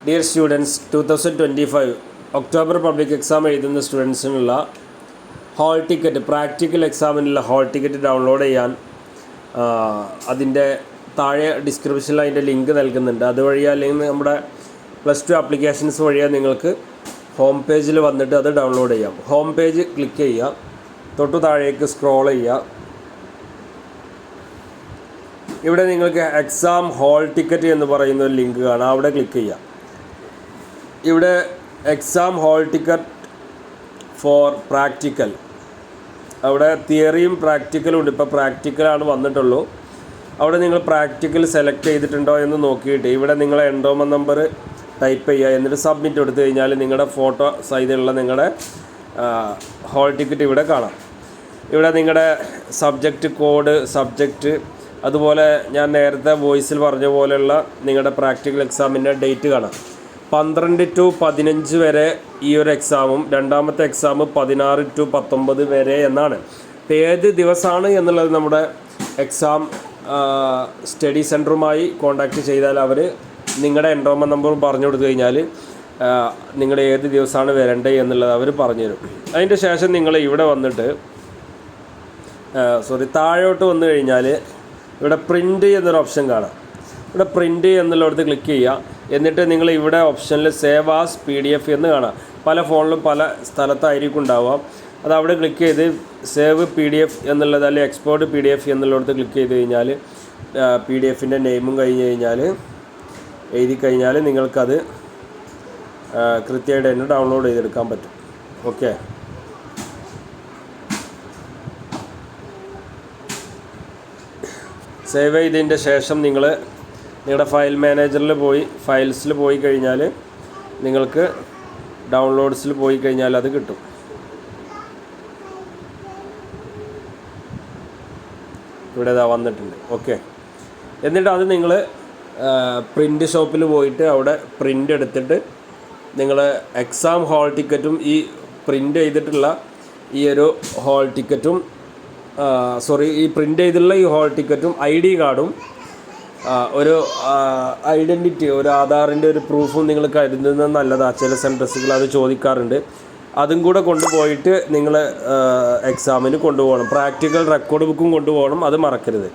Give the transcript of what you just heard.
Dear students, 2025 October public exam എഴുതുന്ന സ്റ്റുഡൻസിനുള്ള hall ticket, practical എക്സാമിനുള്ള ഹാൾ ടിക്കറ്റ് ഡൗൺലോഡ് ചെയ്യാൻ അതിൻ്റെ താഴെ ഡിസ്ക്രിപ്ഷനിൽ അതിൻ്റെ ലിങ്ക് നൽകുന്നുണ്ട്. അതുവഴി അല്ലെങ്കിൽ നമ്മുടെ +2 ആപ്ലിക്കേഷൻസ് വഴിയാണ് നിങ്ങൾക്ക് ഹോം പേജിൽ വന്നിട്ട് അത് ഡൗൺലോഡ് ചെയ്യാം. ഹോം പേജ് ക്ലിക്ക് ചെയ്യുക, തൊട്ടു താഴേക്ക് സ്ക്രോൾ ചെയ്യുക. ഇവിടെ നിങ്ങൾക്ക് എക്സാം ഹാൾ ടിക്കറ്റ് എന്ന് പറയുന്ന ഒരു ലിങ്ക് കാണാം, അവിടെ ക്ലിക്ക് ചെയ്യുക. ഇവിടെ exam hall ticket four practical, അവിടെ തിയറിയും പ്രാക്ടിക്കലും ഉണ്ട്. ഇപ്പോൾ പ്രാക്ടിക്കലാണ് വന്നിട്ടുള്ളൂ. അവിടെ നിങ്ങൾ പ്രാക്ടിക്കൽ സെലക്ട് ചെയ്തിട്ടുണ്ടോ എന്ന് നോക്കിയിട്ട് ഇവിടെ നിങ്ങളെ എൻറോൾമെൻറ്റ് നമ്പർ ടൈപ്പ് ചെയ്യുക. എന്നിട്ട് സബ്മിറ്റ് കൊടുത്തു കഴിഞ്ഞാൽ നിങ്ങളുടെ ഫോട്ടോ സഹിതമുള്ള നിങ്ങളുടെ ഹാൾ ടിക്കറ്റ് ഇവിടെ കാണാം. ഇവിടെ നിങ്ങളുടെ സബ്ജക്റ്റ് കോഡ്, സബ്ജക്റ്റ്, അതുപോലെ ഞാൻ നേരത്തെ വോയിസിൽ പറഞ്ഞ പോലെയുള്ള നിങ്ങളുടെ പ്രാക്ടിക്കൽ എക്സാമിൻ്റെ ഡേറ്റ് കാണാം. 12 to 15 വരെ ഈ ഒരു എക്സാമും രണ്ടാമത്തെ എക്സാം 16 to 19 വരെ എന്നാണ്. ഇപ്പോൾ ഏത് ദിവസമാണ് എന്നുള്ളത് നമ്മുടെ എക്സാം സ്റ്റഡി സെൻറ്ററുമായി കോൺടാക്റ്റ് ചെയ്താൽ അവർ നിങ്ങളുടെ എൻറോൾമെൻറ്റ് നമ്പർ പറഞ്ഞു കൊടുത്തു കഴിഞ്ഞാൽ നിങ്ങളുടെ ഏത് ദിവസമാണ് വരേണ്ടത് എന്നുള്ളത് അവർ പറഞ്ഞു തരും. അതിൻ്റെ ശേഷം നിങ്ങൾ ഇവിടെ വന്നിട്ട് താഴോട്ട് വന്നു കഴിഞ്ഞാൽ ഇവിടെ പ്രിൻ്റ് എന്നൊരു ഓപ്ഷൻ കാണാം. ഇവിടെ പ്രിൻ്റ് എന്നുള്ളിടത്ത് ക്ലിക്ക് ചെയ്യുക. എന്നിട്ട് നിങ്ങൾ ഇവിടെ ഓപ്ഷനിൽ സേവ് ആസ് PDF എന്ന് കാണാം. പല ഫോണിലും പല സ്ഥലത്തായിരിക്കും ഉണ്ടാവുക. അത് അവിടെ ക്ലിക്ക് ചെയ്ത് സേവ് PDF എന്നുള്ളത് അല്ലെങ്കിൽ എക്സ്പോർട്ട് PDF എന്നുള്ളിടത്ത് ക്ലിക്ക് ചെയ്ത് കഴിഞ്ഞാൽ PDFൻ്റെ നെയിമും കഴിഞ്ഞ് കഴിഞ്ഞാൽ എഴുതി കഴിഞ്ഞാൽ നിങ്ങൾക്കത് കൃത്യമായിട്ട് തന്നെ ഡൗൺലോഡ് ചെയ്തെടുക്കാൻ പറ്റും. ഓക്കെ, സേവ് ചെയ്തതിൻ്റെ ശേഷം നിങ്ങൾ നിങ്ങളുടെ ഫയൽ മാനേജറിൽ പോയി ഫയൽസിൽ പോയി കഴിഞ്ഞാൽ നിങ്ങൾക്ക് ഡൗൺലോഡ്സിൽ പോയി കഴിഞ്ഞാൽ അത് കിട്ടും. ഇവിടെ ഇതാ വന്നിട്ടുണ്ട്. ഓക്കെ, എന്നിട്ട് അത് നിങ്ങൾ പ്രിൻ്റ് ഷോപ്പിൽ പോയിട്ട് അവിടെ പ്രിൻ്റ് എടുത്തിട്ട് നിങ്ങൾ എക്സാം ഹാൾ ടിക്കറ്റും ഈ പ്രിൻ്റ് ചെയ്തിട്ടുള്ള ഈ ഒരു ഹാൾ ടിക്കറ്റും ഈ പ്രിൻ്റ് ചെയ്തിട്ടുള്ള ഈ ഹാൾ ടിക്കറ്റും ID കാർഡും ഒരു ഐഡൻറ്റിറ്റി, ഒരു ആധാറിൻ്റെ ഒരു പ്രൂഫും നിങ്ങൾ കരുതുന്നത് നല്ലതാണ്. ചില സെൻറ്റേഴ്സുകൾ അത് ചോദിക്കാറുണ്ട്. അതും കൂടെ കൊണ്ടുപോയിട്ട് നിങ്ങൾ എക്സാമിന് കൊണ്ടുപോകണം. പ്രാക്ടിക്കൽ റെക്കോർഡ് ബുക്കും കൊണ്ടുപോകണം, അത് മറക്കരുത്.